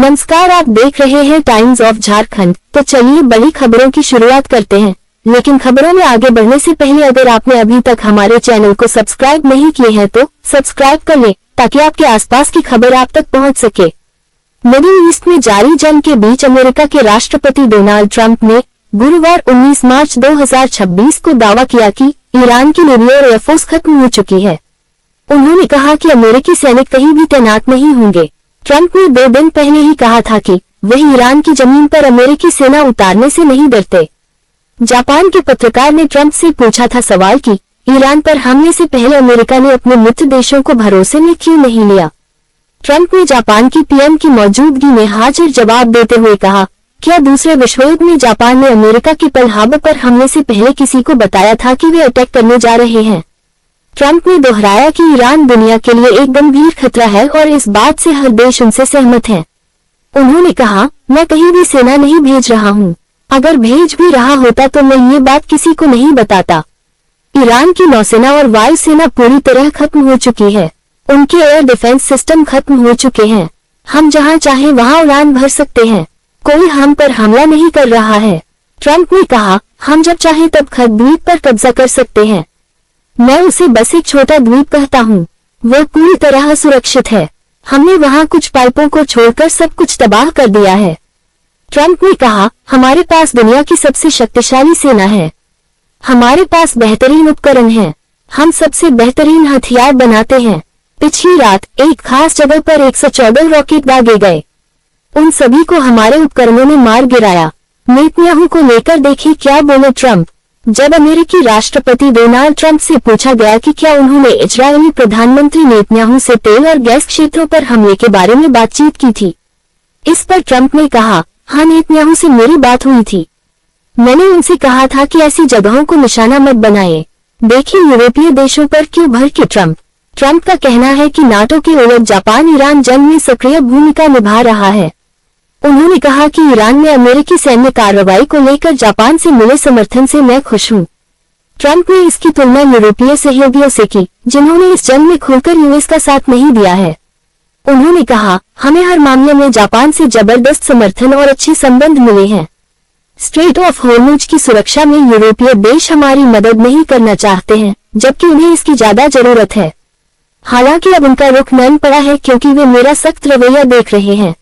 नमस्कार, आप देख रहे हैं टाइम्स ऑफ झारखंड। तो चलिए बड़ी खबरों की शुरुआत करते हैं। लेकिन खबरों में आगे बढ़ने से पहले अगर आपने अभी तक हमारे चैनल को सब्सक्राइब नहीं किए हैं तो सब्सक्राइब कर लें ताकि आपके आसपास की खबर आप तक पहुंच सके। मिडिल ईस्ट में जारी जंग के बीच अमेरिका के राष्ट्रपति डोनाल्ड ट्रंप ने गुरुवार 19 मार्च 2026 को दावा किया कि ईरान की न्यूक्लियर एयरफोर्स खत्म हो चुकी है। उन्होंने कहा कि अमेरिकी सैनिक कहीं भी तैनात नहीं होंगे। ट्रंप ने 2 दिन पहले ही कहा था कि वह ईरान की जमीन पर अमेरिकी सेना उतारने से नहीं डरते। जापान के पत्रकार ने ट्रंप से पूछा था सवाल कि ईरान पर हमले से पहले अमेरिका ने अपने मित्र देशों को भरोसे में क्यों नहीं लिया। ट्रंप ने जापान की पीएम की मौजूदगी में हाजिर जवाब देते हुए कहा, क्या दूसरे विश्वयुद्ध में जापान ने अमेरिका के पर्ल हार्बर पर हमले से पहले किसी को बताया था कि वे अटैक करने जा रहे हैं। ट्रंप ने दोहराया कि ईरान दुनिया के लिए एक गंभीर खतरा है और इस बात से हर देश उनसे सहमत है। उन्होंने कहा, मैं कहीं भी सेना नहीं भेज रहा हूं। अगर भेज भी रहा होता तो मैं ये बात किसी को नहीं बताता। ईरान की नौसेना और वायुसेना पूरी तरह खत्म हो चुकी है। उनके एयर डिफेंस सिस्टम खत्म हो चुके हैं। हम जहां चाहे वहां उड़ान भर सकते हैं। कोई हम पर हमला नहीं कर रहा है। ट्रंप ने कहा, हम जब चाहे तब खत द्वीप पर कब्जा कर सकते हैं। मैं उसे बस एक छोटा द्वीप कहता हूँ। वह पूरी तरह सुरक्षित है। हमने वहाँ कुछ पाइपों को छोड़कर सब कुछ तबाह कर दिया है। ट्रंप ने कहा, हमारे पास दुनिया की सबसे शक्तिशाली सेना है। हमारे पास बेहतरीन उपकरण हैं। हम सबसे बेहतरीन हथियार बनाते हैं। पिछली रात एक खास जगह पर 114 रॉकेट दागे गए। उन सभी को हमारे उपकरणों ने मार गिराया। नेतन्याहू को लेकर देखिए क्या बोले ट्रंप। जब अमेरिकी राष्ट्रपति डोनाल्ड ट्रंप से पूछा गया कि क्या उन्होंने इजरायली प्रधानमंत्री नेतन्याहू से तेल और गैस क्षेत्रों पर हमले के बारे में बातचीत की थी, इस पर ट्रंप ने कहा, हाँ, नेतन्याहू से मेरी बात हुई थी। मैंने उनसे कहा था कि ऐसी जगहों को निशाना मत बनाए। देखिए यूरोपीय देशों पर क्यों भड़के ट्रंप का कहना है कि नाटो के उलट जापान ईरान जंग में सक्रिय भूमिका निभा रहा है। उन्होंने कहा कि ईरान में अमेरिकी सैन्य कार्रवाई को लेकर जापान से मिले समर्थन से मैं खुश हूं। ट्रंप ने इसकी तुलना यूरोपीय सहयोगियों से की जिन्होंने इस जंग में खुलकर यूएस का साथ नहीं दिया है। उन्होंने कहा, हमें हर मामले में जापान से जबरदस्त समर्थन और अच्छे संबंध मिले हैं। स्ट्रेट ऑफ हॉर्मुज की सुरक्षा में यूरोपीय देश हमारी मदद नहीं करना चाहते हैं, जबकि उन्हें इसकी ज्यादा जरूरत है। हालांकि अब उनका रुख नरम पड़ा है क्योंकि वे मेरा सख्त रवैया देख रहे हैं।